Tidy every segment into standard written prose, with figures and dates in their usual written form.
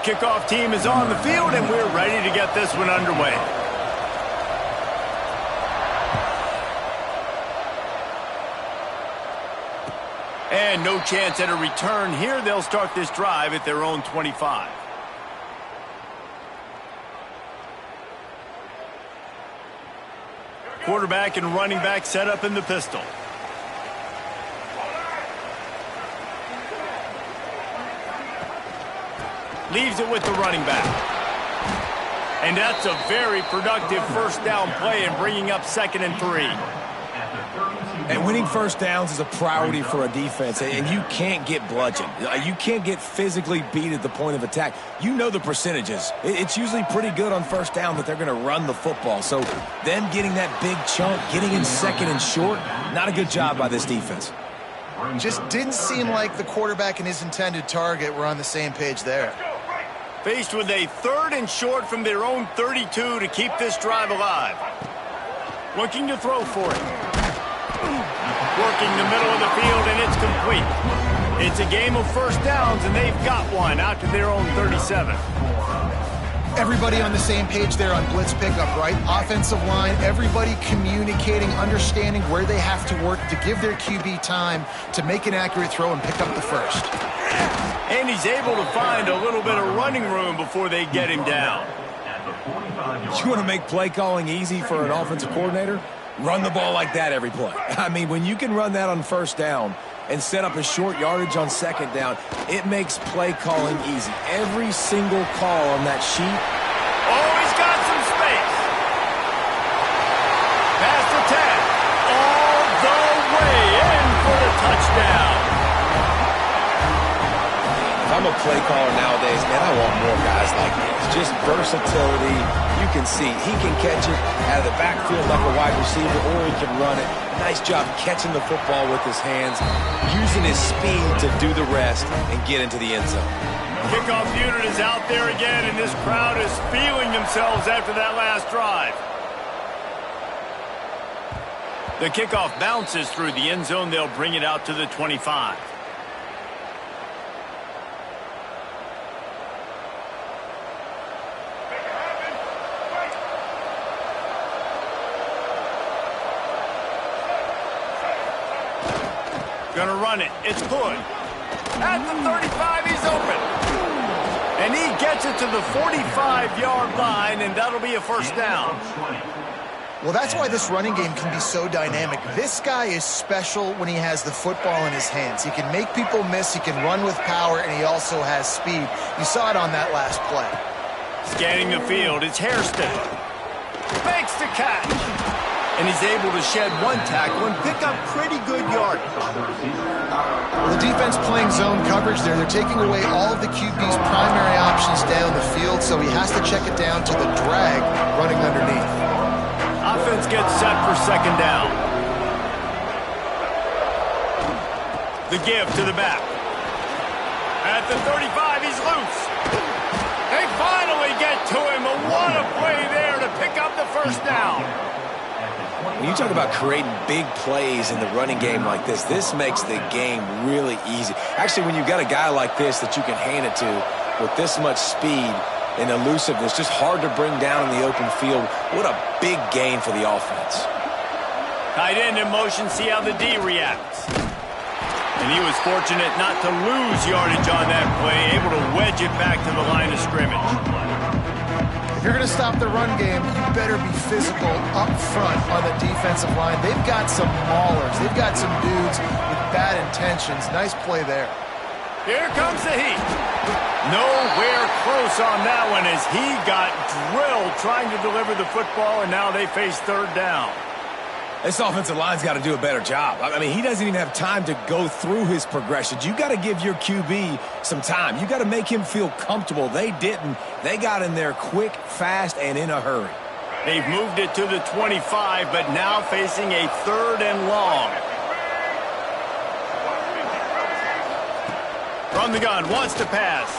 kickoff team is on the field, and we're ready to get this one underway. And no chance at a return here. They'll start this drive at their own 25. Quarterback and running back set up in the pistol. Leaves it with the running back. And that's a very productive first down play and bringing up 2nd and 3. And winning first downs is a priority for a defense, and you can't get bludgeoned. You can't get physically beat at the point of attack. You know the percentages. It's usually pretty good on first down that they're going to run the football. So them getting that big chunk, getting in 2nd and short, not a good job by this defense. Just didn't seem like the quarterback and his intended target were on the same page there. Faced with a 3rd and short from their own 32 to keep this drive alive. Looking to throw for it. Working the middle of the field, and it's complete. It's a game of first downs, and they've got one out to their own 37. Everybody on the same page there on blitz pickup, right? Offensive line, everybody communicating, understanding where they have to work to give their QB time to make an accurate throw and pick up the first. And he's able to find a little bit of running room before they get him down. You want to make play calling easy for an offensive coordinator? Run the ball like that every play. I mean, when you can run that on first down and set up a short yardage on 2nd down, it makes play calling easy. Every single call on that sheet. Oh, he's got some space. Pass the 10. All the way in for the touchdown. If I'm a play caller nowadays, man, I want more guys like this. Just versatility. You can see he can catch it out of the backfield like a wide receiver, or he can run it. Nice job catching the football with his hands, using his speed to do the rest and get into the end zone. Kickoff unit is out there again, and this crowd is feeling themselves after that last drive. The kickoff bounces through the end zone. They'll bring it out to the 25. Gonna run it. It's good. At the 35, he's open. And he gets it to the 45-yard line, and that'll be a first down. Well, that's why this running game can be so dynamic. This guy is special when he has the football in his hands. He can make people miss, he can run with power, and he also has speed. You saw it on that last play. Scanning the field, it's Hairston. Makes the catch. And he's able to shed one tackle and pick up pretty good yardage. Well, the defense playing zone coverage there. They're taking away all of the QB's primary options down the field, so he has to check it down to the drag running underneath. Offense gets set for 2nd down. The give to the back. At the 35, he's loose. They finally get to him. What a play there to pick up the first down. When you talk about creating big plays in the running game like this makes the game really easy. Actually, when you've got a guy like this that you can hand it to with this much speed and elusiveness, just hard to bring down in the open field, what a big gain for the offense. Tight end in motion, see how the D reacts. And he was fortunate not to lose yardage on that play, able to wedge it back to the line of scrimmage. If you're going to stop the run game, you better be physical up front on the defensive line. They've got some maulers. They've got some dudes with bad intentions. Nice play there. Here comes the heat. Nowhere close on that one as he got drilled trying to deliver the football, and now they face 3rd down. This offensive line's got to do a better job. I mean, he doesn't even have time to go through his progressions. You got to give your QB some time. You got to make him feel comfortable. They didn't. They got in there quick, fast, and in a hurry. They've moved it to the 25, but now facing a 3rd and long. From the gun, wants to pass.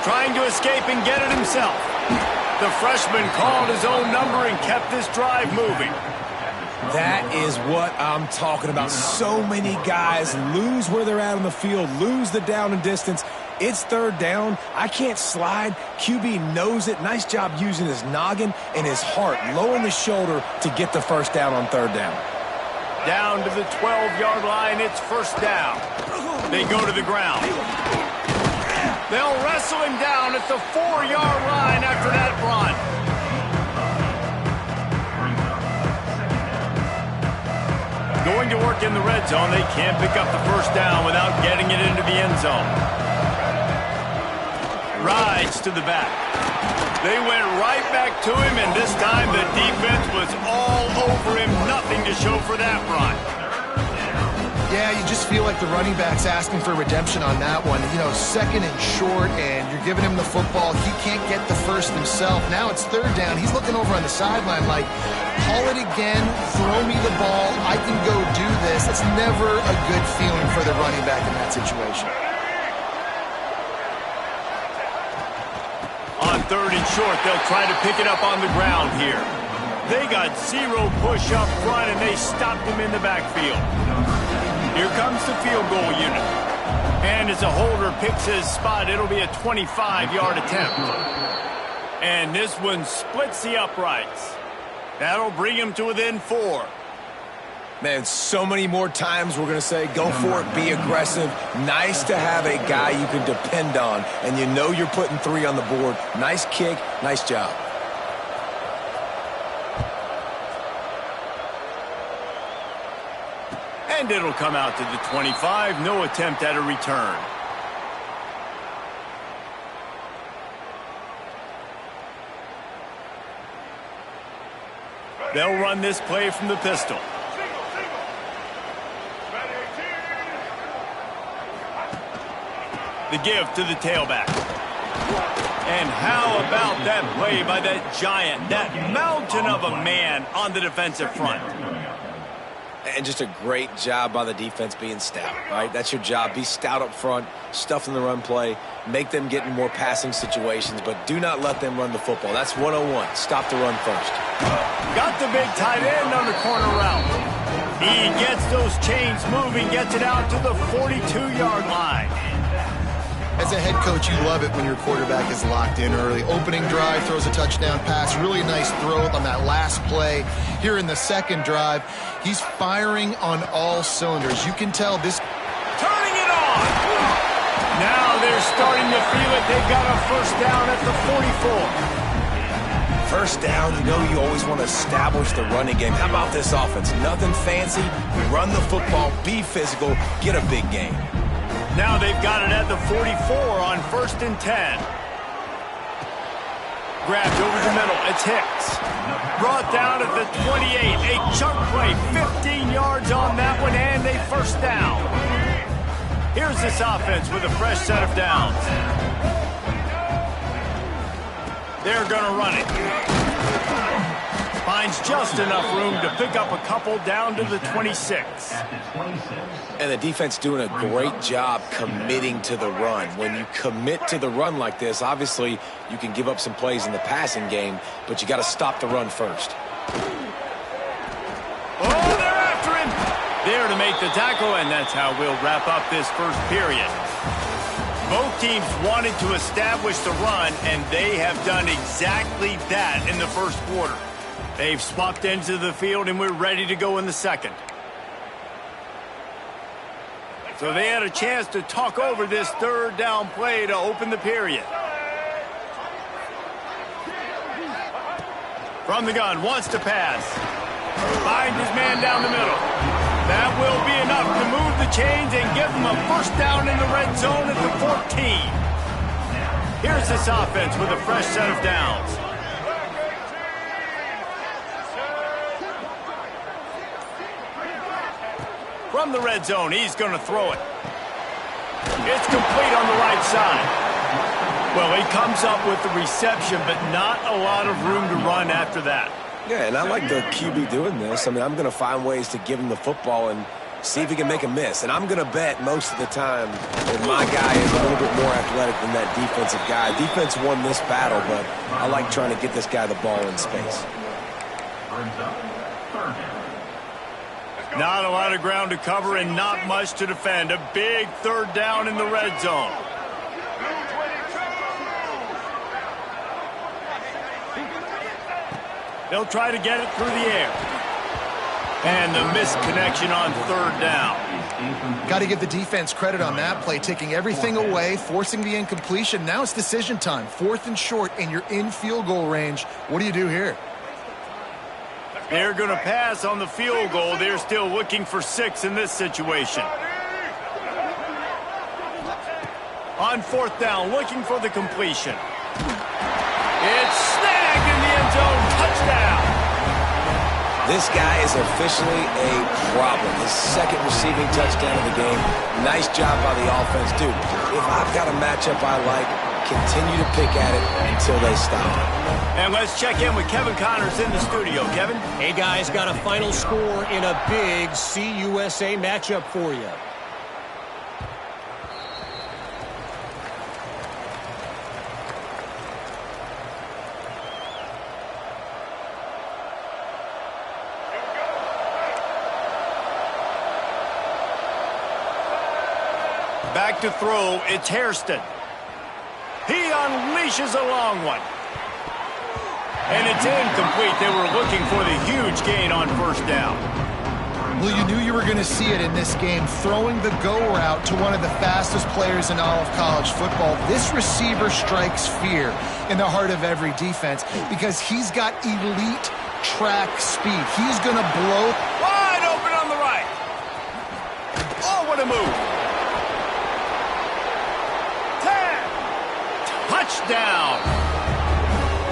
Trying to escape and get it himself. The freshman called his own number and kept this drive moving. That is what I'm talking about. So many guys lose where they're at on the field, lose the down and distance, It's third down. I can't slide. QB knows it. Nice job using his noggin and his heart, lowering the shoulder to get the first down on third down. Down to the 12-yard line, it's first down. They go to the ground. They'll wrestle him down at the 4-yard line after that run. Going to work in the red zone, they can't pick up the first down without getting it into the end zone. Rides to the back. They went right back to him, and this time the defense was all over him. Nothing to show for that run. Yeah, you just feel like the running back's asking for redemption on that one. You know, second and short, and you're giving him the football. He can't get the first himself. Now it's third down. He's looking over on the sideline like, call it again, throw me the ball, I can go do this. It's never a good feeling for the running back in that situation. On third and short, they'll try to pick it up on the ground here. They got zero push up front, and they stopped him in the backfield. Here comes the field goal unit. And as a holder picks his spot, it'll be a 25-yard attempt. And this one splits the uprights. That'll bring him to within 4. Man, so many more times we're going to say, go for it, be aggressive. Nice to have a guy you can depend on, and you know you're putting 3 on the board. Nice kick, nice job. And it'll come out to the 25. No attempt at a return. They'll run this play from the pistol. The give to the tailback. And how about that play by that giant, that mountain of a man on the defensive front? And just a great job by the defense being stout, right? That's your job. Be stout up front, stuff in the run play, make them get in more passing situations, but do not let them run the football. That's 101. Stop the run first. Got the big tight end on the corner route. He gets those chains moving, gets it out to the 42-yard line. As a head coach, you love it when your quarterback is locked in early. Opening drive, throws a touchdown pass. Really nice throw on that last play. Here in the second drive, he's firing on all cylinders. You can tell this. Turning it on. Now they're starting to feel it. They've got a first down at the 44. First down, you know you always want to establish the running game. How about this offense? Nothing fancy. Run the football, be physical, get a big gain. Now they've got it at the 44 on 1st and 10. Grabbed over the middle. It's Hicks. Brought down at the 28. A chunk play. 15 yards on that one, and a first down. Here's this offense with a fresh set of downs. They're going to run it. Finds just enough room to pick up a couple down to the 26. And the defense doing a great job committing to the run. When you commit to the run like this, obviously you can give up some plays in the passing game, but you got to stop the run first. Oh, they're after him. There to make the tackle, and that's how we'll wrap up this first period. Both teams wanted to establish the run, and they have done exactly that in the first quarter. They've swapped ends of the field, and we're ready to go in the second. So they had a chance to talk over this third down play to open the period. From the gun, wants to pass. Finds his man down the middle. That will be enough to move the chains and give them a first down in the red zone at the 14. Here's this offense with a fresh set of downs. From the red zone, he's going to throw it. It's complete on the right side. Well, he comes up with the reception, but not a lot of room to run after that. Yeah, and I like the QB doing this. I mean, I'm going to find ways to give him the football and see if he can make a miss. And I'm going to bet most of the time that my guy is a little bit more athletic than that defensive guy. Defense won this battle, but I like trying to get this guy the ball in space. Not a lot of ground to cover and not much to defend. A big third down in the red zone. They'll try to get it through the air. And the missed connection on third down. Got to give the defense credit on that play, taking everything away, forcing the incompletion. Now it's decision time. 4th and short, and you're in field goal range. What do you do here? They're going to pass on the field goal. They're still looking for 6 in this situation. On 4th down, looking for the completion. It's snagged in the end zone. Touchdown. This guy is officially a problem. His 2nd receiving touchdown of the game. Nice job by the offense. Dude, if I've got a matchup I like, continue to pick at it until they stop. And let's check in with Kevin Connors in the studio. Kevin? Hey, guys, got a final score in a big CUSA matchup for you. Back to throw, it's Hairston. He unleashes a long one. And it's incomplete. They were looking for the huge gain on 1st down. Well, you knew you were going to see it in this game, throwing the go route to one of the fastest players in all of college football. This receiver strikes fear in the heart of every defense because he's got elite track speed. He's going to blow. Wide open on the right. Oh, what a move. Touchdown.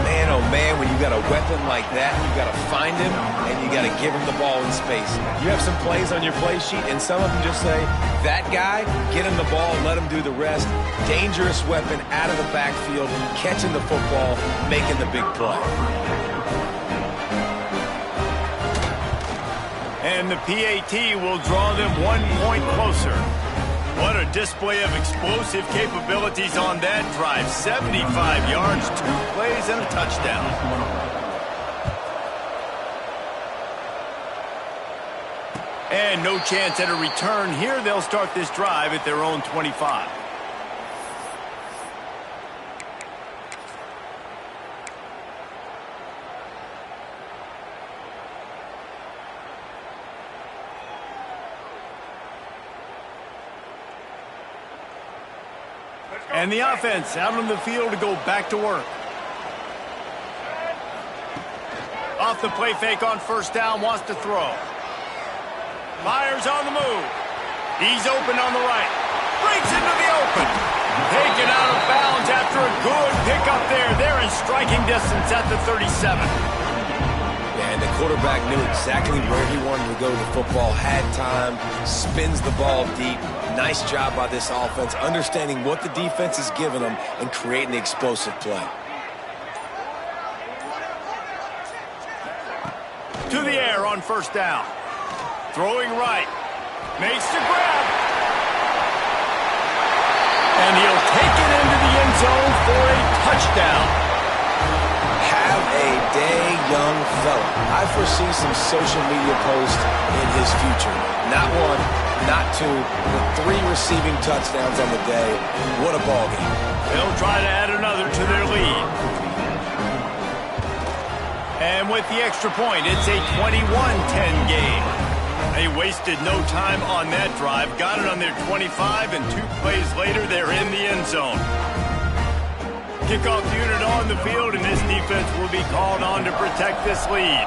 Man, oh man, when you got a weapon like that, you got to find him and you got to give him the ball in space. You have some plays on your play sheet and some of them just say, that guy, get him the ball, let him do the rest. Dangerous weapon out of the backfield, catching the football, making the big play. And the PAT will draw them 1 point closer. What a display of explosive capabilities on that drive. 75 yards, 2 plays, and a touchdown. And no chance at a return here. They'll start this drive at their own 25. And the offense out on the field to go back to work. Off the play fake on 1st down, wants to throw. Myers on the move. He's open on the right. Breaks into the open. Taken out of bounds after a good pickup there. They're in striking distance at the 37. And the quarterback knew exactly where he wanted to go with the football, had time, spins the ball deep. Nice job by this offense, understanding what the defense is giving them and creating the explosive play. To the air on 1st down. Throwing right. Makes the grab. And he'll take it into the end zone for a touchdown. Have a day, young fella. I foresee some social media posts in his future. Not 1, not 2, but 3 receiving touchdowns on the day. What a ball game. They'll try to add another to their lead. And with the extra point, it's a 21-10 game. They wasted no time on that drive. Got it on their 25, and 2 plays later, they're in the end zone. Kickoff unit on the field, and this defense will be called on to protect this lead.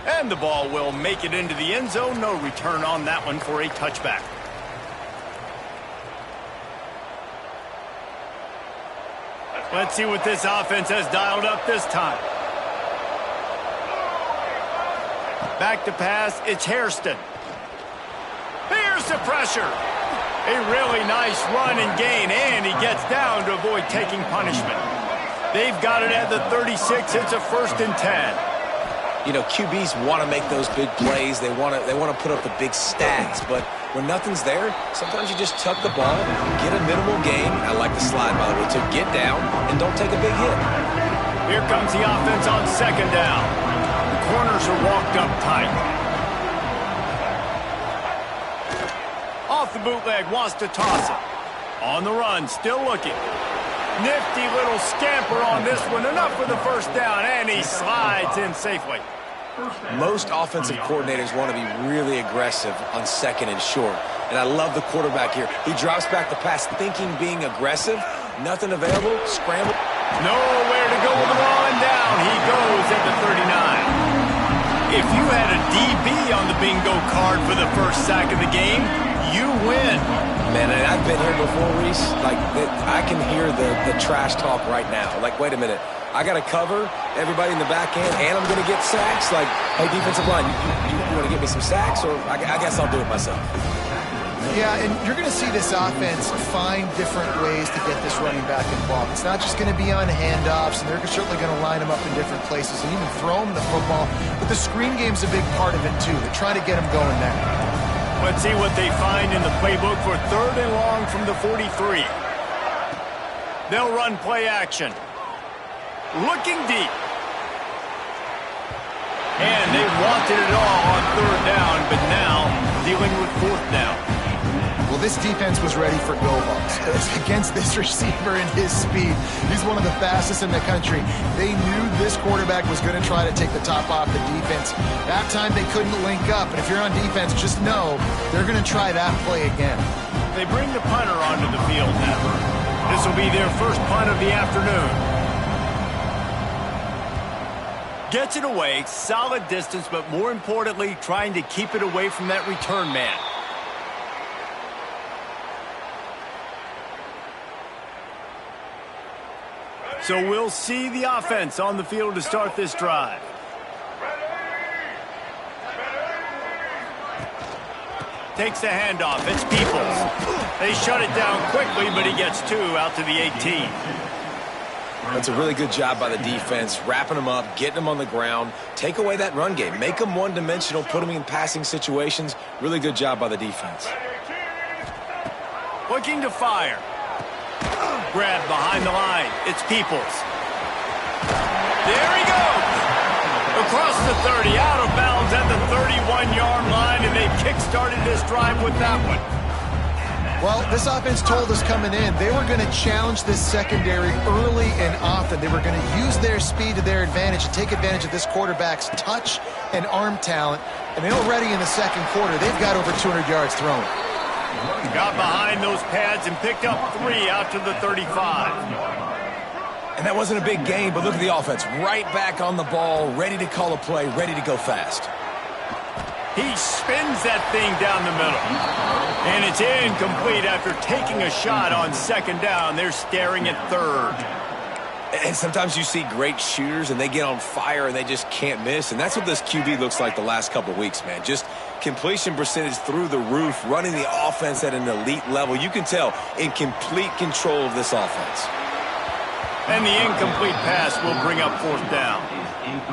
And the ball will make it into the end zone. No return on that one for a touchback. Let's see what this offense has dialed up this time. Back to pass, it's Hairston. Here's the pressure. A really nice run and gain, and he gets down to avoid taking punishment. They've got it at the 36. It's a 1st and 10. You know, QBs want to make those big plays. They want to put up the big stats. But when nothing's there, sometimes you just tuck the ball, get a minimal gain. I like the slide, by the way, to get down and don't take a big hit. Here comes the offense on 2nd down. The corners are walked up tight. Off the bootleg, wants to toss it. On the run, still looking. Nifty little scamper on this one. Enough for the first down, and he slides in safely. Most offensive coordinators want to be really aggressive on second and short. And I love the quarterback here. He drops back the pass thinking being aggressive. Nothing available. Scramble. Nowhere to go with the ball, and down he goes at the 39. If you had a DB on the bingo card for the first sack of the game, you win. Man, and I've been here before, Reese. Like, I can hear the trash talk right now. Like, wait a minute. I got to cover everybody in the back end, and I'm going to get sacks. Like, hey, defensive line, you want to get me some sacks? Or I guess I'll do it myself. Yeah, and you're going to see this offense find different ways to get this running back involved. It's not just going to be on handoffs, and they're certainly going to line them up in different places and even throw them the football. But the screen game's a big part of it, too. They're trying to get them going there. Let's see what they find in the playbook for 3rd and long from the 43. They'll run play action. Looking deep. And they wanted it all on 3rd down, but now dealing with 4th down. Well, this defense was ready for go-balls against this receiver and his speed. He's one of the fastest in the country. They knew this quarterback was going to try to take the top off the defense. That time they couldn't link up, and if you're on defense, just know they're going to try that play again. They bring the punter onto the field now. This will be their first punt of the afternoon. Gets it away, solid distance, but more importantly, trying to keep it away from that return man. So we'll see the offense on the field to start this drive. Takes the handoff. It's Peoples. They shut it down quickly, but he gets 2 out to the 18. That's a really good job by the defense, wrapping them up, getting them on the ground. Take away that run game. Make them one-dimensional, put them in passing situations. Really good job by the defense. Looking to fire. Grab behind the line. It's Peoples. There he goes. Across the 30, out of bounds at the 31-yard line, and they've kick-started this drive with that one. Well, this offense told us coming in they were going to challenge this secondary early and often. They were going to use their speed to their advantage and take advantage of this quarterback's touch and arm talent. And already in the second quarter, they've got over 200 yards thrown. Got behind those pads and picked up 3 out to the 35. And that wasn't a big gain, but look at the offense. Right back on the ball, ready to call a play, ready to go fast. He spins that thing down the middle. And it's incomplete after taking a shot on 2nd down. They're staring at 3rd. And sometimes you see great shooters, and they get on fire, and they just can't miss. And that's what this QB looks like the last couple of weeks, man. Just completion percentage through the roof, running the offense at an elite level. You can tell in complete control of this offense. And the incomplete pass will bring up 4th down.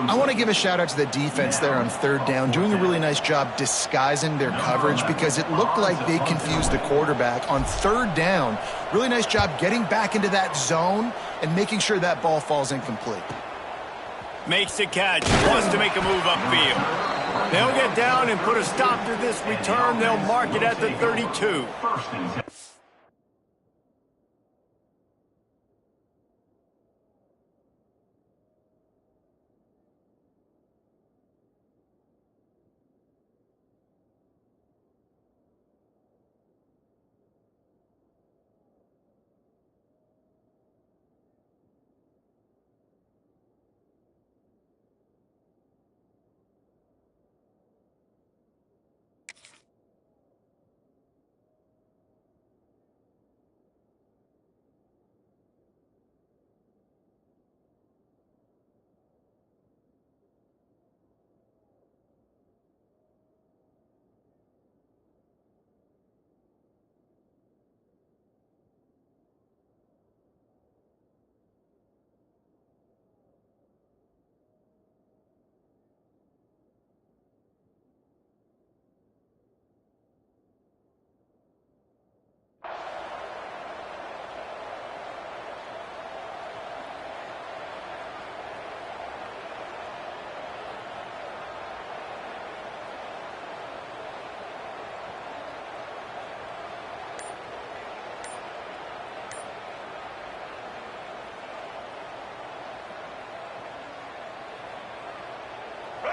I want to give a shout-out to the defense there on 3rd down, doing a really nice job disguising their coverage because it looked like they confused the quarterback on 3rd down. Really nice job getting back into that zone and making sure that ball falls incomplete. Makes the catch, wants to make a move upfield. They'll get down and put a stop to this return. They'll mark it at the 32.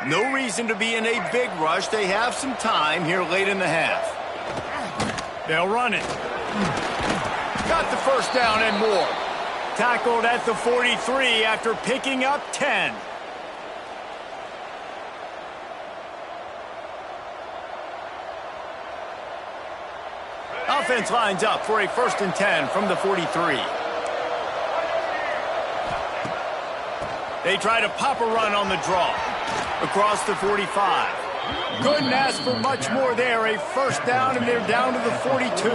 No reason to be in a big rush. They have some time here late in the half. They'll run it. Got the first down and more. Tackled at the 43 after picking up 10. Offense lines up for a 1st and 10 from the 43. They try to pop a run on the draw. Across the 45. Couldn't ask for much more there. A 1st down, and they're down to the 42.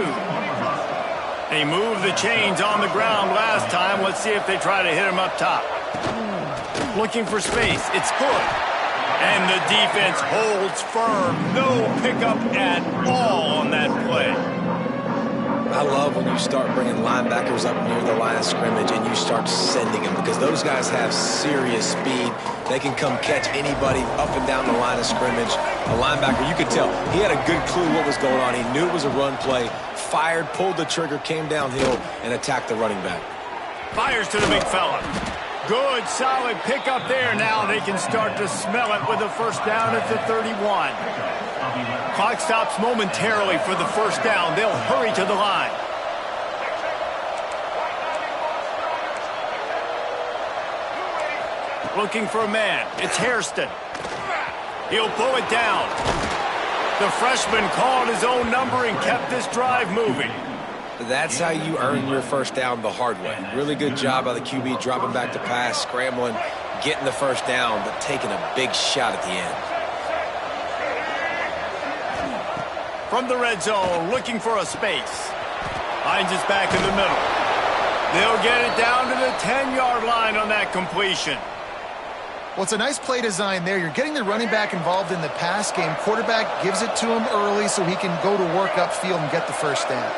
They moved the chains on the ground last time. Let's see if they try to hit him up top. Looking for space. It's good. And the defense holds firm. No pickup at all on that play. I love when you start bringing linebackers up near the line of scrimmage and you start sending them, because those guys have serious speed. They can come catch anybody up and down the line of scrimmage. A linebacker, you could tell, he had a good clue what was going on. He knew it was a run play, fired, pulled the trigger, came downhill, and attacked the running back. Fires to the big fella. Good, solid pickup there. Now they can start to smell it with a 1st down at the 31. Clock stops momentarily for the 1st down. They'll hurry to the line. Looking for a man. It's Hairston. He'll pull it down. The freshman called his own number and kept this drive moving. That's how you earn your 1st down the hard way. Really good job by the QB, dropping back to pass, scrambling, getting the 1st down, but taking a big shot at the end. From the red zone, looking for a space. Finds his back in the middle. They'll get it down to the 10-yard line on that completion. Well, it's a nice play design there. You're getting the running back involved in the pass game. Quarterback gives it to him early so he can go to work upfield and get the 1st down.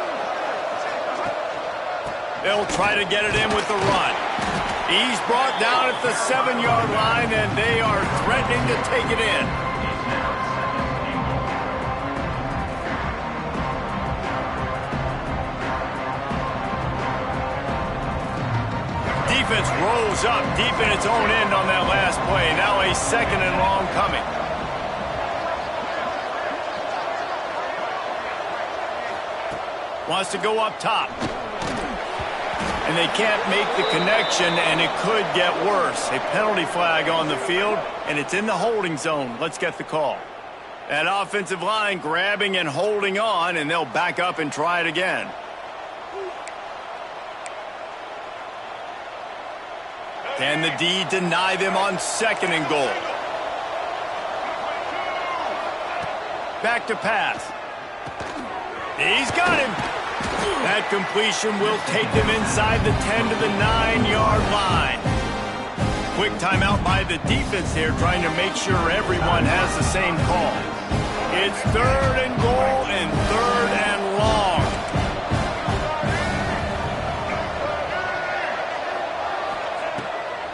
They'll try to get it in with the run. He's brought down at the 7-yard line, and they are threatening to take it in. Defense rolls up deep in its own end on that last play. Now a 2nd and long coming. Wants to go up top. And they can't make the connection, and it could get worse. A penalty flag on the field, and it's in the holding zone. Let's get the call. That offensive line grabbing and holding on, and they'll back up and try it again. Can the D deny them on 2nd and goal? Back to pass. He's got him. That completion will take them inside the 10 to the 9-yard line. Quick timeout by the defense here, trying to make sure everyone has the same call. It's 3rd and goal and 3rd and long.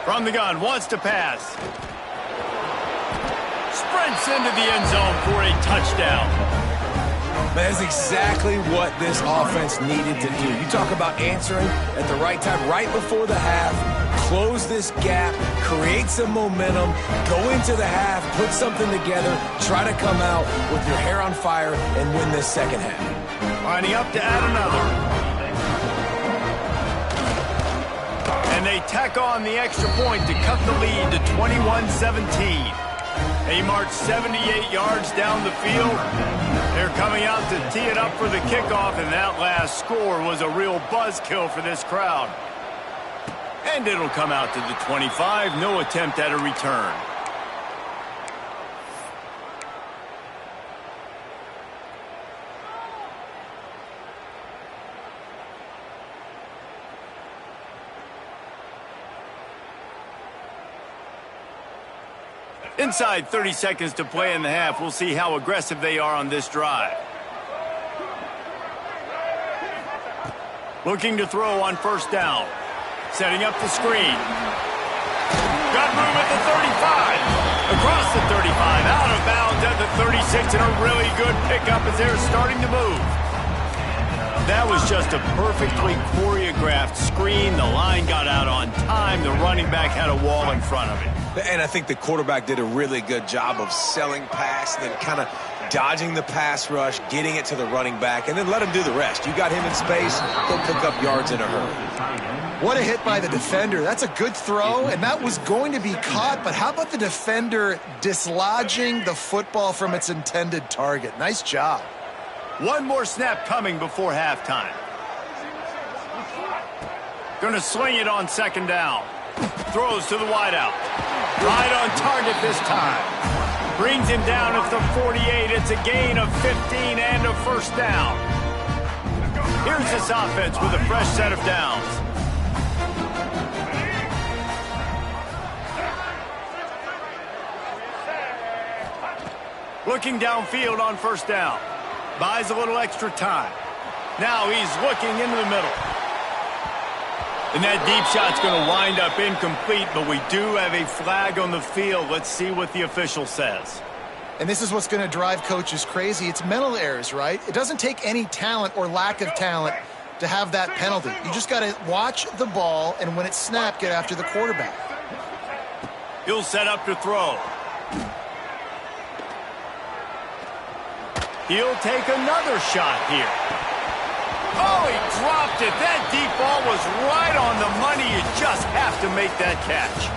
From the gun, wants to pass. Sprints into the end zone for a touchdown. That's exactly what this offense needed to do. You talk about answering at the right time, right before the half, close this gap, create some momentum, go into the half, put something together, try to come out with your hair on fire and win this 2nd half. Lining up to add another. And they tack on the extra point to cut the lead to 21-17. They march 78 yards down the field. They're coming out to tee it up for the kickoff, and that last score was a real buzzkill for this crowd. And it'll come out to the 25, no attempt at a return. Inside 30 seconds to play in the half. We'll see how aggressive they are on this drive. Looking to throw on 1st down. Setting up the screen. Got room at the 35. Across the 35. Out of bounds at the 36. And a really good pickup as they're starting to move. That was just a perfectly choreographed screen. The line got out on time. The running back had a wall in front of it. And I think the quarterback did a really good job of selling pass, then kind of dodging the pass rush, getting it to the running back, and then let him do the rest. You got him in space, he'll pick up yards in a hurry. What a hit by the defender. That's a good throw, and that was going to be caught, but how about the defender dislodging the football from its intended target? Nice job. One more snap coming before halftime. Going to swing it on second down. Throws to the wideout. Right on target this time. Brings him down at the 48. It's a gain of 15 and a first down. Here's this offense with a fresh set of downs. Looking downfield on first down. Buys a little extra time. Now he's looking into the middle. And that deep shot's going to wind up incomplete, but we do have a flag on the field. Let's see what the official says. And this is what's going to drive coaches crazy. It's mental errors, right? It doesn't take any talent or lack of talent to have that penalty. You just got to watch the ball, and when it's snapped, get after the quarterback. He'll set up to throw. He'll take another shot here. Oh, he dropped it. That deep ball was right on the money. You just have to make that catch.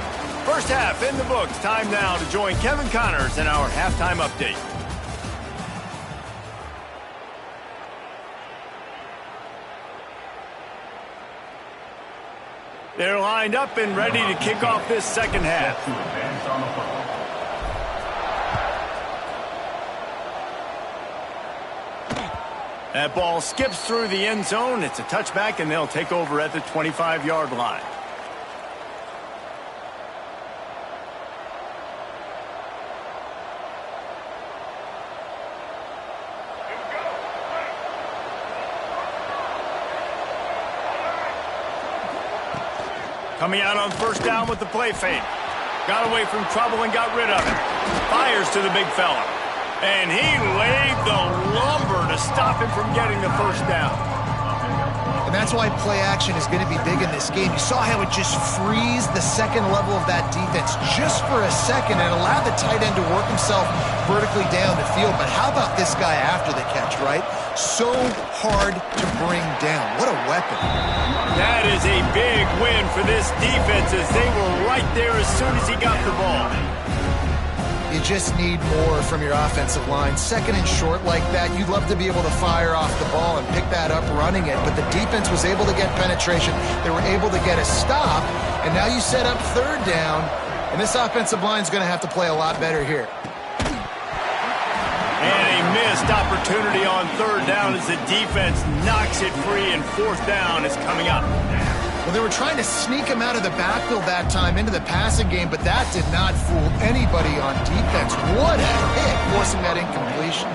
First half in the books. Time now to join Kevin Connors in our halftime update. They're lined up and ready to kick off this second half. That ball skips through the end zone. It's a touchback, and they'll take over at the 25-yard line. Coming out on first down with the play fake. Got away from trouble and got rid of it. Fires to the big fella. And he laid the lumber to stop him from getting the first down. And that's why play action is going to be big in this game. You saw how it just frees the second level of that defense just for a second and allowed the tight end to work himself vertically down the field. But how about this guy after the catch, right? So hard to bring down. What a weapon. That is a big win for this defense as they were right there as soon as he got the ball. You just need more from your offensive line. Second and short like that, you'd love to be able to fire off the ball and pick that up running it, but the defense was able to get penetration. They were able to get a stop, and now you set up third down, and this offensive line is going to have to play a lot better here. And a missed opportunity on third down as the defense knocks it free, and fourth down is coming up. Well, they were trying to sneak him out of the backfield that time into the passing game, but that did not fool anybody on defense. What a hit, forcing that incompletion.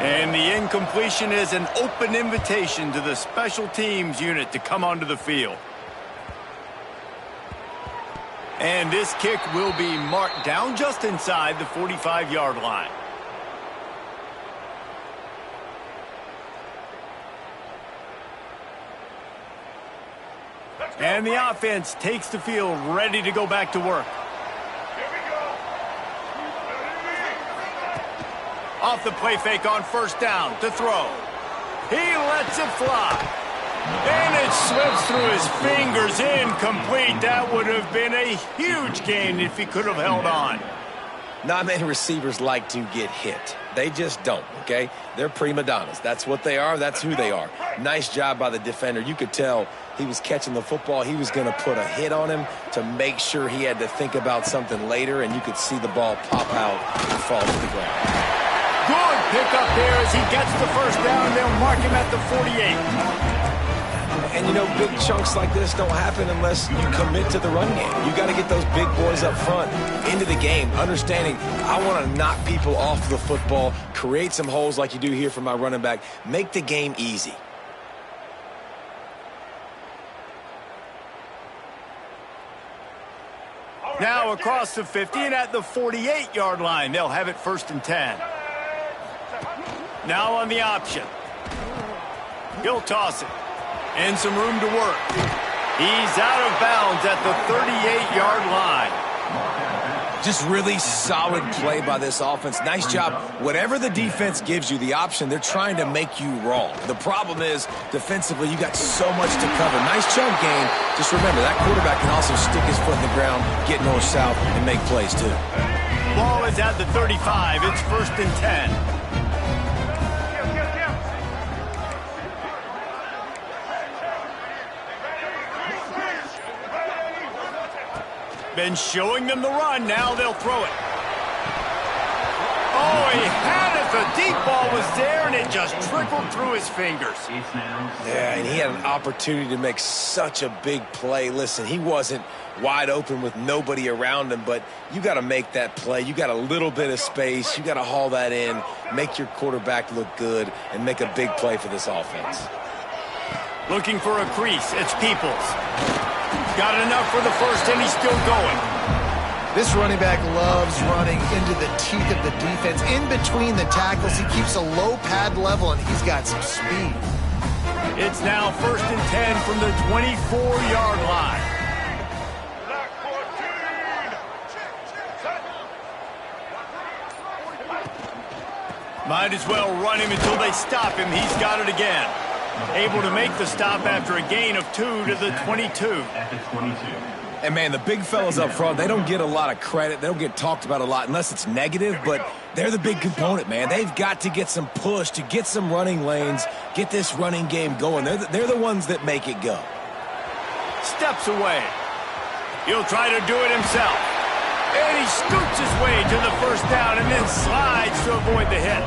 And the incompletion is an open invitation to the special teams unit to come onto the field. And this kick will be marked down just inside the 45-yard line. And the offense takes the field, ready to go back to work. Off the play fake on first down to throw. He lets it fly. And it slips through his fingers, incomplete. That would have been a huge gain if he could have held on. Not many receivers like to get hit. They just don't, okay? They're prima donnas. That's what they are. That's who they are. Nice job by the defender. You could tell he was catching the football. He was going to put a hit on him to make sure he had to think about something later, and you could see the ball pop out and fall to the ground. Good pickup there as he gets the first down. They'll mark him at the 48. And, you know, big chunks like this don't happen unless you commit to the run game. You got to get those big boys up front into the game, understanding I want to knock people off the football, create some holes like you do here for my running back, make the game easy. Now across the 50 and at the 48-yard line. They'll have it first and 10. Now on the option. He'll toss it. And some room to work. He's out of bounds at the 38-yard line. Just really solid play by this offense. Nice job. Whatever the defense gives you, the option, they're trying to make you wrong. The problem is, defensively, you got so much to cover. Nice chunk gain. Just remember, that quarterback can also stick his foot in the ground, get north-south, and make plays, too. Ball is at the 35. It's 1st and 10. Been showing them the run. Now they'll throw it. Oh, he had it. The deep ball was there, and it just trickled through his fingers. Yeah, and he had an opportunity to make such a big play. Listen, he wasn't wide open with nobody around him, but you got to make that play. You got a little bit of space. You got to haul that in, make your quarterback look good, and make a big play for this offense. Looking for a crease. It's Peoples. Got enough for the first, and he's still going. This running back loves running into the teeth of the defense. In between the tackles, he keeps a low pad level, and he's got some speed. It's now 1st and 10 from the 24-yard line. Might as well run him until they stop him. He's got it again. Able to make the stop after a gain of 2 to the 22. And, man, the big fellas up front, they don't get a lot of credit. They don't get talked about a lot unless it's negative, but they're the big component, man. They've got to get some push to get some running lanes, get this running game going. They're the ones that make it go. Steps away. He'll try to do it himself. And he scoots his way to the first down and then slides to avoid the hit.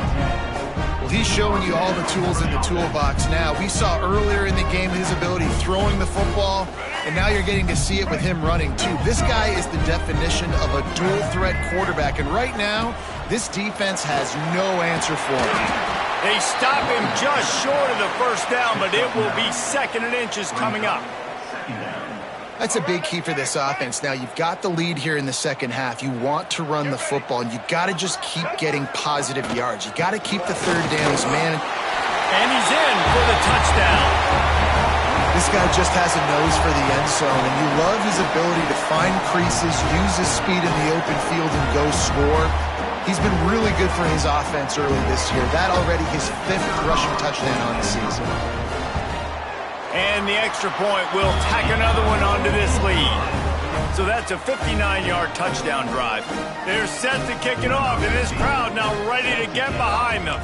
He's showing you all the tools in the toolbox now. We saw earlier in the game his ability throwing the football, and now you're getting to see it with him running too. This guy is the definition of a dual-threat quarterback, and right now, this defense has no answer for him. They stop him just short of the first down, but it will be 2nd and inches coming up. That's a big key for this offense. Now, you've got the lead here in the second half. You want to run the football, and you got to just keep getting positive yards. You got to keep the third downs, man. And he's in for the touchdown. This guy just has a nose for the end zone, and you love his ability to find creases, use his speed in the open field, and go score. He's been really good for his offense early this year. That already his 5th rushing touchdown on the season. And the extra point will tack another one onto this lead. So that's a 59-yard touchdown drive. They're set to kick it off, and this crowd now ready to get behind them.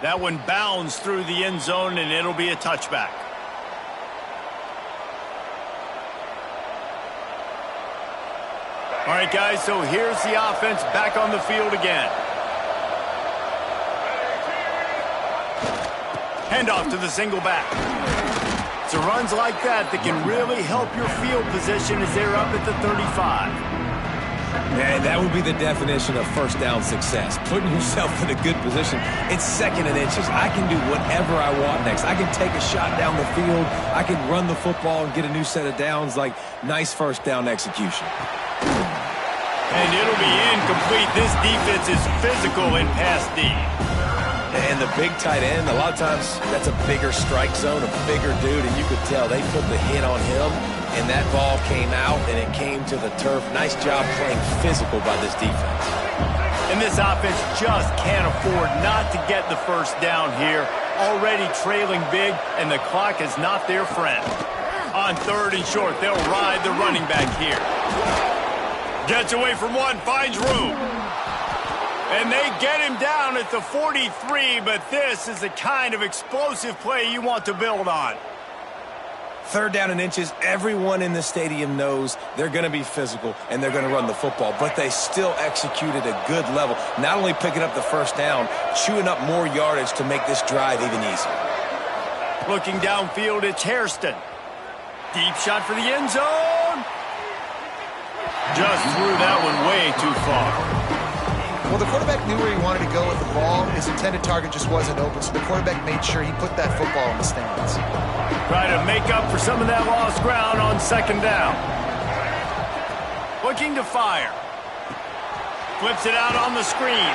That one bounds through the end zone, and it'll be a touchback. All right, guys, so here's the offense back on the field again. Handoff to the single back. It's runs like that that can really help your field position as they're up at the 35. Man, that would be the definition of first down success. Putting yourself in a good position. It's 2nd and inches. I can do whatever I want next. I can take a shot down the field. I can run the football and get a new set of downs. Like, nice first down execution. And it'll be incomplete. This defense is physical in pass D. And the big tight end, a lot of times that's a bigger strike zone, a bigger dude, and you could tell they put the hit on him, and that ball came out, and it came to the turf. Nice job playing physical by this defense. And this offense just can't afford not to get the first down here. Already trailing big, and the clock is not their friend. On 3rd and short, they'll ride the running back here. Gets away from one, finds room. And they get him down at the 43, but this is the kind of explosive play you want to build on. 3rd down and inches, everyone in the stadium knows they're going to be physical and they're going to run the football, but they still executed a good level. Not only picking up the first down, chewing up more yardage to make this drive even easier. Looking downfield, it's Hairston. Deep shot for the end zone. Just threw that one way too far. Well, the quarterback knew where he wanted to go with the ball. His intended target just wasn't open, so the quarterback made sure he put that football in the stands. Try to make up for some of that lost ground on 2nd down. Looking to fire. Flips it out on the screen.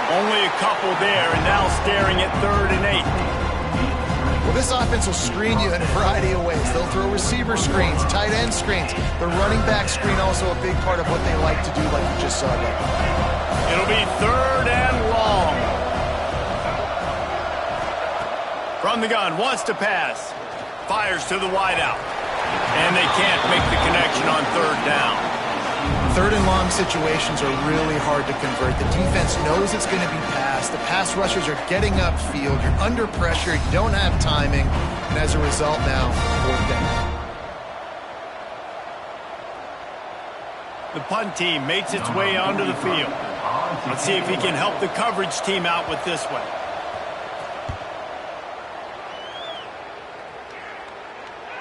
Only a couple there, and now staring at 3rd and 8. Well, this offense will screen you in a variety of ways. They'll throw receiver screens, tight end screens. The running back screen also a big part of what they like to do, like you just saw there. It'll be 3rd and long. From the gun, wants to pass. Fires to the wideout. And they can't make the connection on 3rd down. 3rd and long situations are really hard to convert. The defense knows it's going to be passed. The pass rushers are getting upfield. You're under pressure. You don't have timing. And as a result now, 4th down. The punt team makes its way onto the field. Let's see if he can help the coverage team out with this one.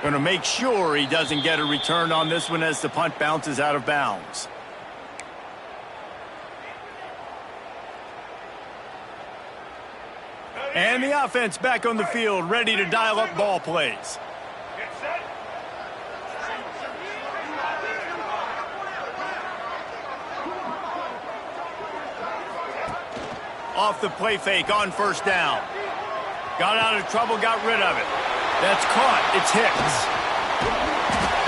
Going to make sure he doesn't get a return on this one as the punt bounces out of bounds. And the offense back on the field, ready to dial up ball plays. Off the play fake on 1st down. Got out of trouble, got rid of it. That's caught. It's Hicks.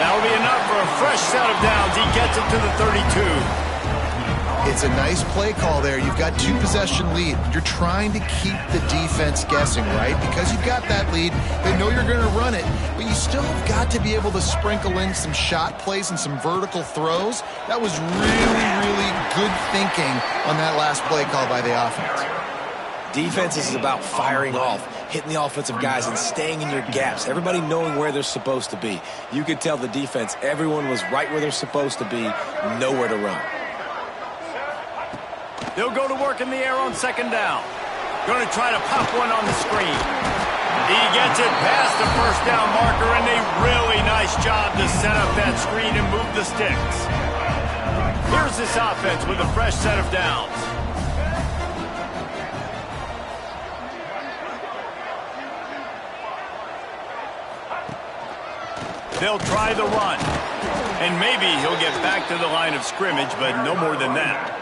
That'll be enough for a fresh set of downs. He gets it to the 32. It's a nice play call there. You've got 2-possession lead. You're trying to keep the defense guessing, right? Because you've got that lead, they know you're going to run it, but you still have got to be able to sprinkle in some shot plays and some vertical throws. That was really, really good thinking on that last play call by the offense. Defense is about firing off, hitting the offensive guys and staying in your gaps. Everybody knowing where they're supposed to be. You could tell the defense, everyone was right where they're supposed to be, nowhere to run. They'll go to work in the air on 2nd down. Going to try to pop one on the screen. He gets it past the 1st down marker, and a really nice job to set up that screen and move the sticks. Here's this offense with a fresh set of downs. They'll try the run. And maybe he'll get back to the line of scrimmage, but no more than that.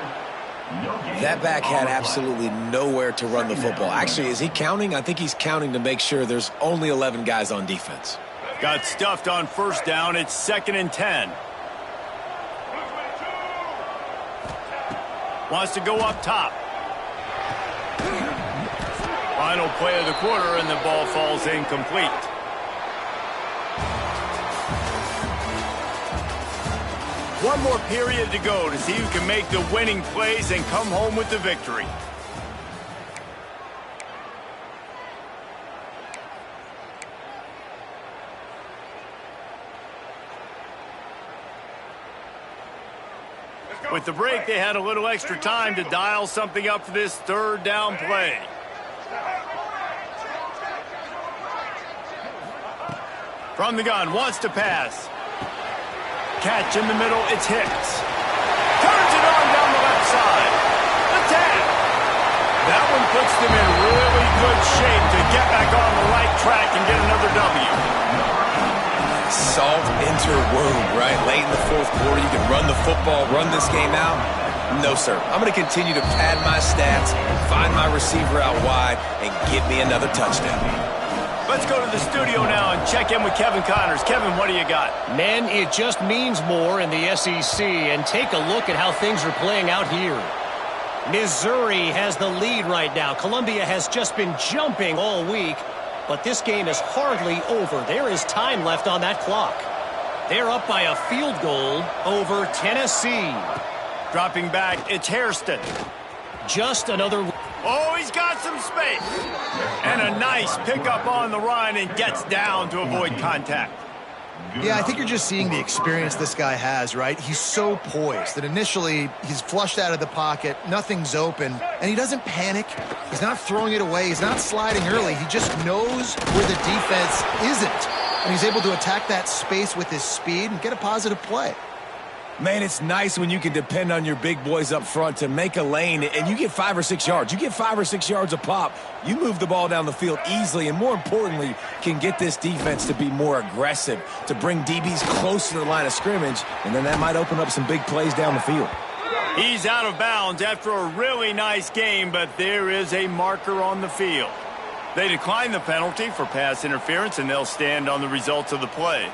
That back had absolutely nowhere to run the football. Actually, is he counting? I think he's counting to make sure there's only 11 guys on defense. Got stuffed on 1st down. It's 2nd and 10. Wants to go up top. Final play of the quarter, and the ball falls incomplete. One more period to go to see who can make the winning plays and come home with the victory. With the break, they had a little extra time to dial something up for this 3rd down play. From the gun, wants to pass. Catch in the middle, it's Hicks. Turns it on down the left side. Attack! That one puts them in really good shape to get back on the right track and get another W. Salt into wound, right? Late in the 4th quarter, you can run the football, run this game out. No, sir. I'm going to continue to pad my stats, find my receiver out wide, and get me another touchdown. Let's go to the studio now and check in with Kevin Connors. Kevin, what do you got? Men, it just means more in the SEC, and take a look at how things are playing out here. Missouri has the lead right now. Columbia has just been jumping all week, but this game is hardly over. There is time left on that clock. They're up by a field goal over Tennessee. Dropping back, it's Hairston. Just another... Oh, he's got some space. And a nice pickup on the run and gets down to avoid contact. Yeah, I think you're just seeing the experience this guy has, right? He's so poised that initially he's flushed out of the pocket, nothing's open, and he doesn't panic. He's not throwing it away. He's not sliding early. He just knows where the defense isn't, and he's able to attack that space with his speed and get a positive play. Man, it's nice when you can depend on your big boys up front to make a lane, and you get 5 or 6 yards. You get 5 or 6 yards a pop. You move the ball down the field easily, and more importantly, can get this defense to be more aggressive, to bring DBs close to the line of scrimmage, and then that might open up some big plays down the field. He's out of bounds after a really nice game, but there is a marker on the field. They decline the penalty for pass interference, and they'll stand on the results of the play.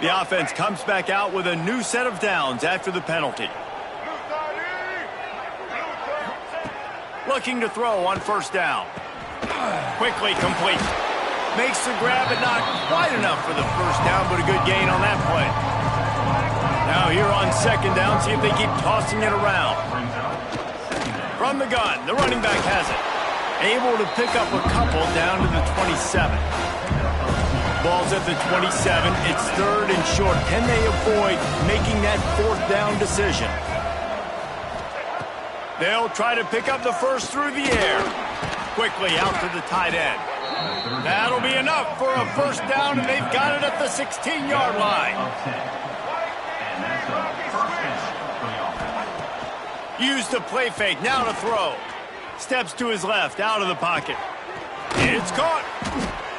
The offense comes back out with a new set of downs after the penalty. Looking to throw on first down. Quickly complete. Makes the grab, but not quite enough for the first down, but a good gain on that play. Now here on second down, see if they keep tossing it around. From the gun, the running back has it. Able to pick up a couple down to the 27. Ball's at the 27. It's third and short. Can they avoid making that fourth down decision? They'll try to pick up the first through the air. Quickly out to the tight end. That'll be enough for a first down, and they've got it at the 16-yard line. Use the play fake, now to throw. Steps to his left, out of the pocket. It's caught.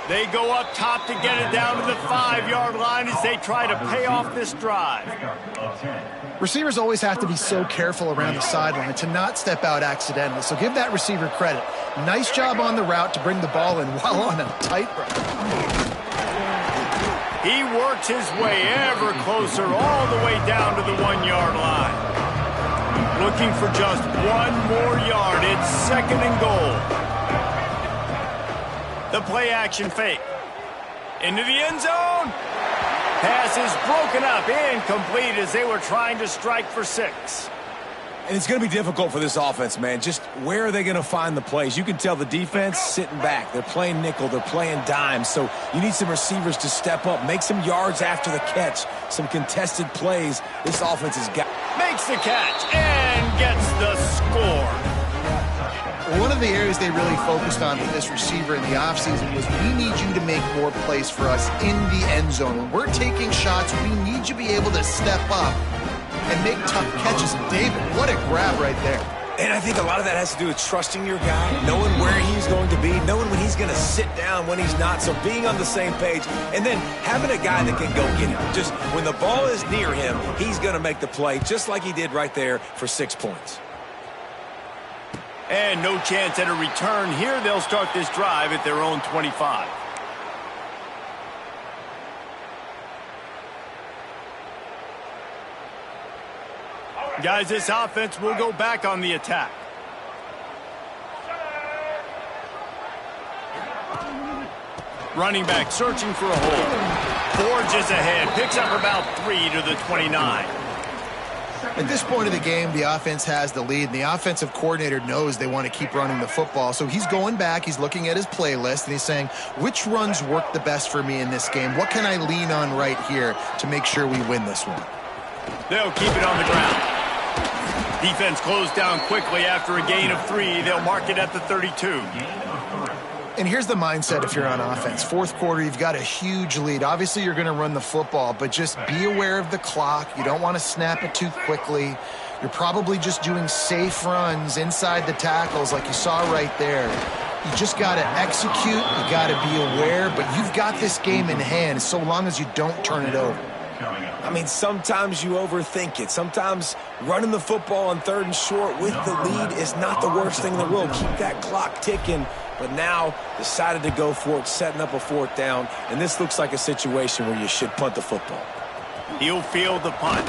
They go up top to get it down to the 5-yard line as they try to pay off this drive. Receivers always have to be so careful around the sideline to not step out accidentally, so give that receiver credit. Nice job on the route to bring the ball in while on a tightrope. He works his way ever closer all the way down to the 1-yard line. Looking for just one more yard. It's second and goal. The play action fake. Into the end zone. Pass is broken up, incomplete as they were trying to strike for 6. And it's going to be difficult for this offense, man. Just where are they going to find the plays? You can tell the defense sitting back. They're playing nickel. They're playing dime. So you need some receivers to step up, make some yards after the catch, some contested plays. This offense has got... Makes the catch and gets the score. One of the areas they really focused on for this receiver in the offseason was we need you to make more plays for us in the end zone. When we're taking shots, we need you to be able to step up and make tough catches. And David, what a grab right there. And I think a lot of that has to do with trusting your guy, knowing where he's going to be, knowing when he's going to sit down, when he's not. So being on the same page, and then having a guy that can go get him. Just when the ball is near him, he's going to make the play, just like he did right there for 6 points. And no chance at a return here. They'll start this drive at their own 25. Guys, this offense will go back on the attack. Running back searching for a hole. Forges ahead. Picks up about 3 to the 29. At this point of the game, the offense has the lead, and the offensive coordinator knows they want to keep running the football. So he's going back, he's looking at his playlist, and he's saying, which runs work the best for me in this game? What can I lean on right here to make sure we win this one? They'll keep it on the ground. Defense closed down quickly after a gain of 3. They'll mark it at the 32. And here's the mindset if you're on offense. Fourth quarter, you've got a huge lead. Obviously, you're going to run the football, but just be aware of the clock. You don't want to snap it too quickly. You're probably just doing safe runs inside the tackles like you saw right there. You just got to execute. You got to be aware, but you've got this game in hand so long as you don't turn it over. I mean, sometimes you overthink it. Sometimes running the football on third and short with the lead is not the worst thing in the world. Keep that clock ticking. But now decided to go for it, setting up a fourth down. And this looks like a situation where you should punt the football. He'll field the punt.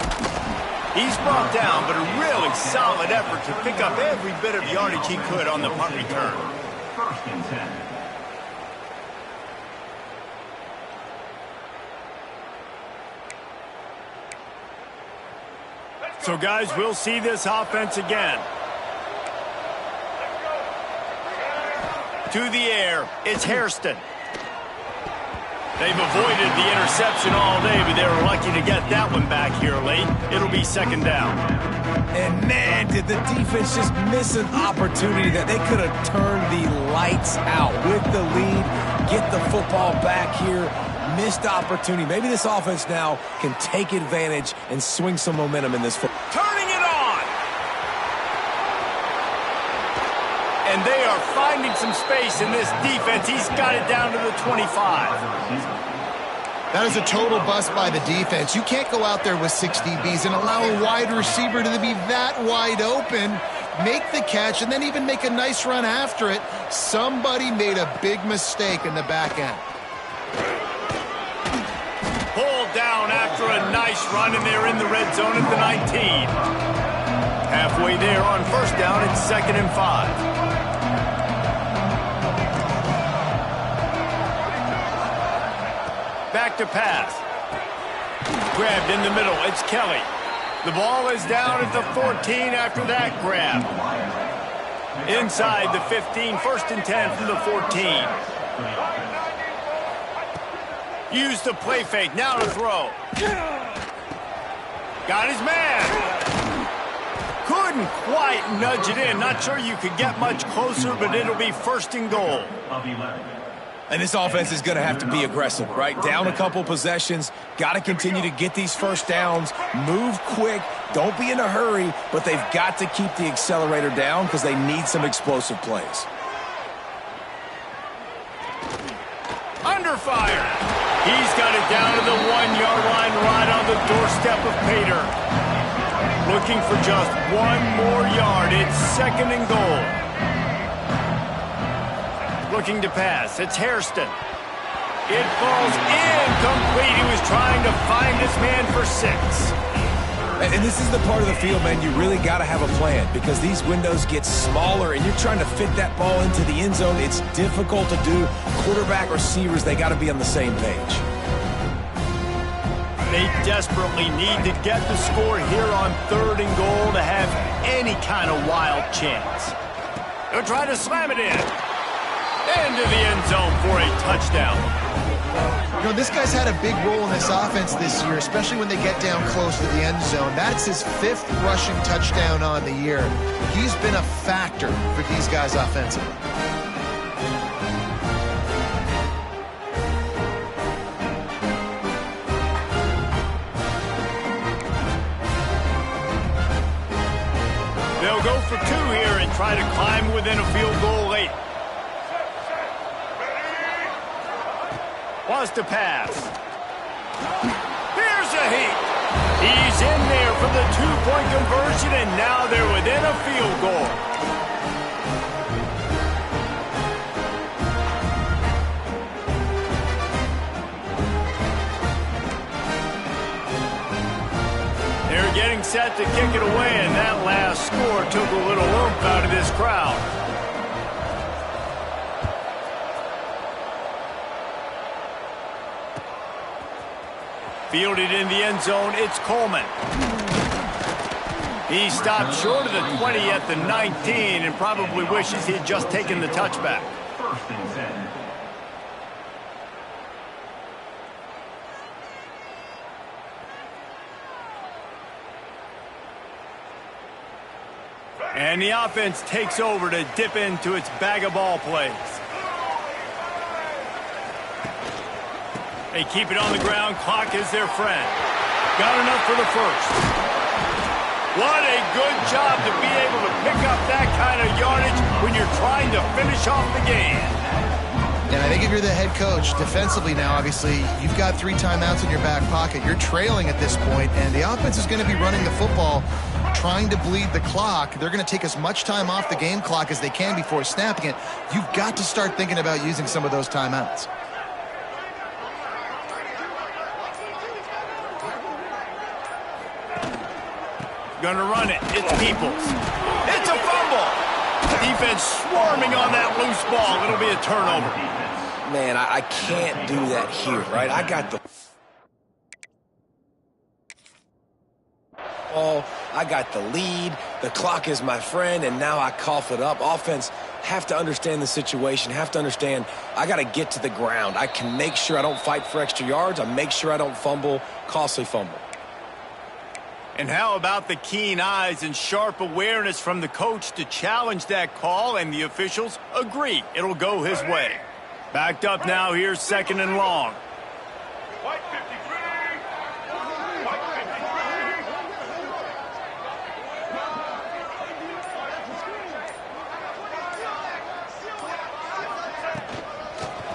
He's brought down, but a really solid effort to pick up every bit of yardage he could on the punt return. First and 10. So, guys, we'll see this offense again. To the air, it's Hairston. They've avoided the interception all day, but they were lucky to get that one back here late. It'll be second down. And, man, did the defense just miss an opportunity that they could have turned the lights out with the lead, get the football back here. Missed opportunity. Maybe this offense now can take advantage and swing some momentum in this football. Turning it on! And they are finding some space in this defense. He's got it down to the 25. That is a total bust by the defense. You can't go out there with 6 DBs and allow a wide receiver to be that wide open. make the catch, and then even make a nice run after it. Somebody made a big mistake in the back end. Pulled down after a nice run, and they're in the red zone at the 19. Halfway there on first down, it's 2nd and 5. Back to pass. Grabbed in the middle. It's Kelly. The ball is down at the 14 after that grab. Inside the 15, 1st and 10 from the 14. Use the play fake. Now to throw. Got his man. Couldn't quite nudge it in. Not sure you could get much closer, but it'll be 1st and goal. And this offense is going to have to be aggressive, right? Down a couple possessions, got to continue to get these first downs, move quick, don't be in a hurry, but they've got to keep the accelerator down because they need some explosive plays. Under fire. He's got it down to the 1-yard line right on the doorstep of Pater. Looking for just 1 more yard. It's 2nd and goal. Looking to pass. It's Hairston. It falls incomplete. He was trying to find his man for 6. And this is the part of the field, man, you really got to have a plan because these windows get smaller and you're trying to fit that ball into the end zone. It's difficult to do. Quarterback, receivers, they got to be on the same page. They desperately need to get the score here on 3rd and goal to have any kind of wild chance. They'll try to slam it in. Into the end zone for a touchdown. You know, this guy's had a big role in this offense this year, especially when they get down close to the end zone. That's his 5th rushing touchdown on the year. He's been a factor for these guys offensively. They'll go for 2 here and try to climb within a field goal late. Wants to pass. Here's a heat. He's in there for the 2-point conversion, and now they're within a field goal. They're getting set to kick it away, and that last score took a little oomph out of this crowd. Fielded in the end zone, it's Coleman. He stopped short of the 20 at the 19 and probably wishes he had just taken the touchback. 1st and 10. And the offense takes over to dip into its bag of ball plays. They keep it on the ground. Clock is their friend. Got enough for the 1st. What a good job to be able to pick up that kind of yardage when you're trying to finish off the game. And I think if you're the head coach, defensively now, obviously, you've got 3 timeouts in your back pocket. You're trailing at this point, and the offense is going to be running the football, trying to bleed the clock. They're going to take as much time off the game clock as they can before snapping it. You've got to start thinking about using some of those timeouts. Gonna run it. It's Peoples. It's a fumble. Defense swarming on that loose ball. It'll be a turnover. Man, I can't do that here, right? I got the ball. I got the lead. The clock is my friend, and now I cough it up. Offense have to understand the situation, have to understand I got to get to the ground. I can make sure I don't fight for extra yards. I make sure I don't fumble, costly fumble. And how about the keen eyes and sharp awareness from the coach to challenge that call, and the officials agree it'll go his way. Backed up now, here's 2nd and long.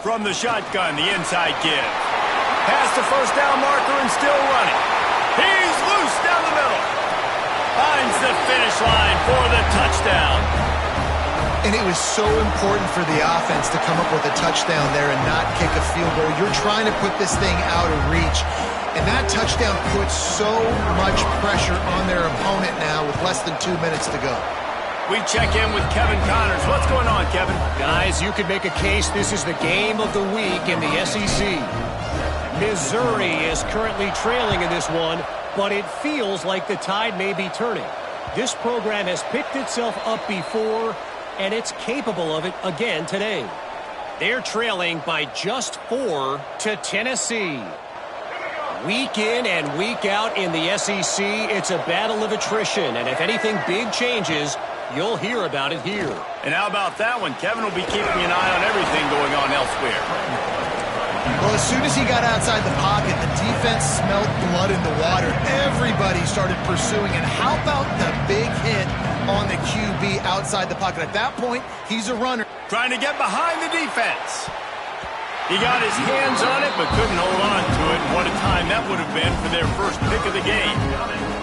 From the shotgun, the inside give. Past the 1st down marker and still running. He's loose down the middle. Finds the finish line for the touchdown. And it was so important for the offense to come up with a touchdown there and not kick a field goal. You're trying to put this thing out of reach. And that touchdown puts so much pressure on their opponent now with less than 2 minutes to go. We check in with Kevin Connors. What's going on, Kevin? Guys, you could make a case this is the game of the week in the SEC. Missouri is currently trailing in this one, but it feels like the tide may be turning. This program has picked itself up before, and it's capable of it again today. They're trailing by just 4 to Tennessee. Week in and week out in the SEC, it's a battle of attrition, and if anything big changes, you'll hear about it here. And how about that one? Kevin will be keeping an eye on everything going on elsewhere. Well, as soon as he got outside the pocket, the defense smelled blood in the water. Everybody started pursuing. And how about the big hit on the QB outside the pocket? At that point, he's a runner. Trying to get behind the defense. He got his hands on it, but couldn't hold on to it. What a time that would have been for their first pick of the game.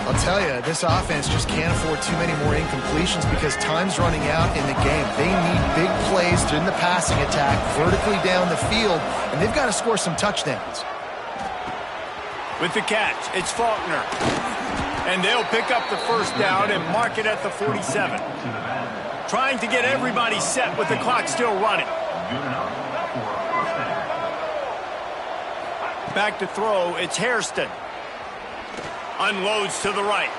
I'll tell you, this offense just can't afford too many more incompletions because time's running out in the game. They need big plays in the passing attack, vertically down the field, and they've got to score some touchdowns. With the catch, it's Faulkner. And they'll pick up the first down and mark it at the 47. Trying to get everybody set with the clock still running. Back to throw, it's Hairston. Unloads to the right.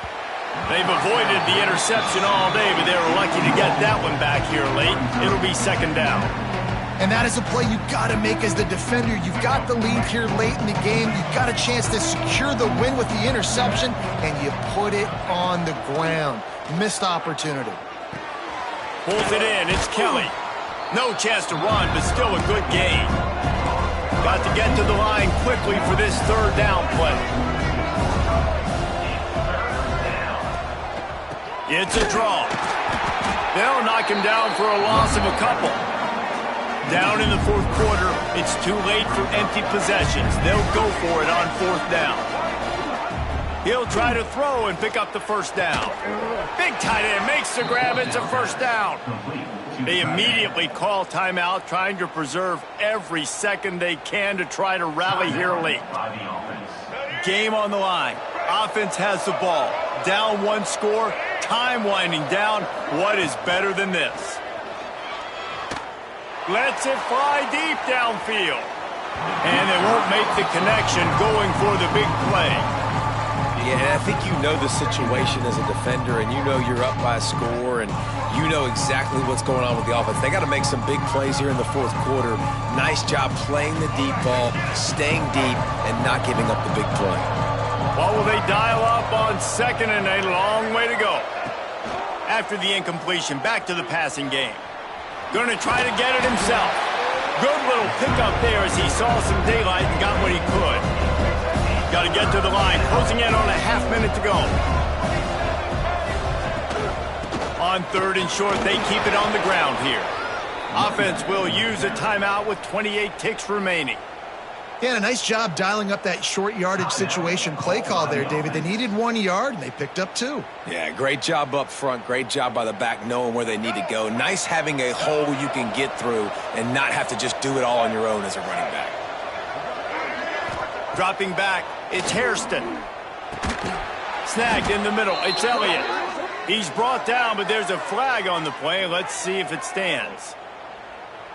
They've avoided the interception all day, but they were lucky to get that one back here late. It'll be second down. And that is a play you've got to make as the defender. You've got the lead here late in the game. You've got a chance to secure the win with the interception, and you put it on the ground. Missed opportunity. Pulls it in. It's Kelly. No chance to run, but still a good gain. Got to get to the line quickly for this third down play. It's a draw. They'll knock him down for a loss of a couple. Down in the fourth quarter, it's too late for empty possessions. They'll go for it on fourth down. He'll try to throw and pick up the first down. Big tight end makes the grab. It's a first down. They immediately call timeout, trying to preserve every second they can to try to rally here late. Game on the line. Offense has the ball. Down one score. Time winding down. What is better than this? Lets it fly deep downfield. And they won't make the connection going for the big play. Yeah, and I think you know the situation as a defender, and you know you're up by a score, and you know exactly what's going on with the offense. They got to make some big plays here in the fourth quarter. Nice job playing the deep ball, staying deep, and not giving up the big play. What will they dial up on second and a long way to go? After the incompletion, back to the passing game. Going to try to get it himself. Good little pickup there as he saw some daylight and got what he could. Got to get to the line. Closing in on a half minute to go. On third and short, they keep it on the ground here. Offense will use a timeout with 28 ticks remaining. Yeah, a nice job dialing up that short yardage situation play call there, David. They needed 1 yard, and they picked up 2. Yeah, great job up front. Great job by the back knowing where they need to go. Nice having a hole you can get through and not have to just do it all on your own as a running back. Dropping back, it's Hairston. Snagged in the middle, it's Elliott. He's brought down, but there's a flag on the play. Let's see if it stands.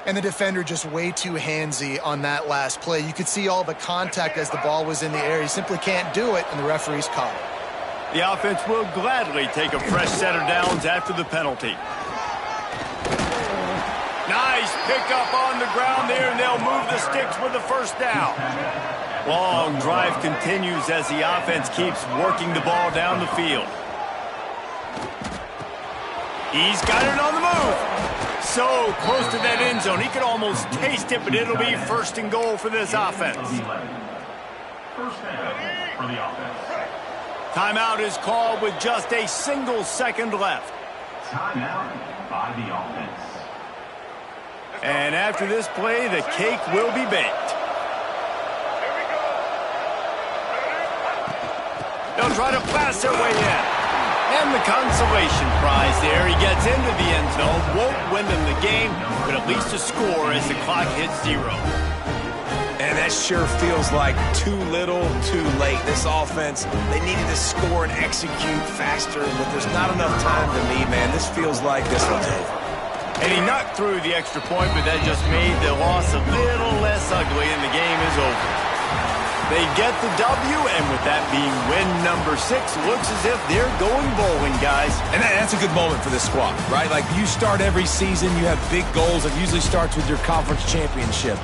And the defender just way too handsy on that last play. You could see all the contact as the ball was in the air. He simply can't do it, and the referees caught it. The offense will gladly take a fresh set of downs after the penalty. Nice pickup on the ground there, and they'll move the sticks with the first down. Long drive continues as the offense keeps working the ball down the field. He's got it on the move. So close to that end zone. He could almost taste it, but it'll be first and goal for this offense. First down for the offense. Timeout is called with just a single second left. Timeout by the offense. And after this play, the cake will be baked. They'll try to pass their way in. And And the consolation prize there. He gets into the end zone, won't win them the game, but at least a score as the clock hits 0. And that sure feels like too little, too late. This offense, they needed to score and execute faster, but there's not enough time to me, man. This feels like this one's over. And he knocked through the extra point, but that just made the loss a little less ugly, and the game is over. They get the W, and with that being win number 6, looks as if they're going bowling, guys. And that's a good moment for this squad, right? Like, you start every season, you have big goals. It usually starts with your conference championship.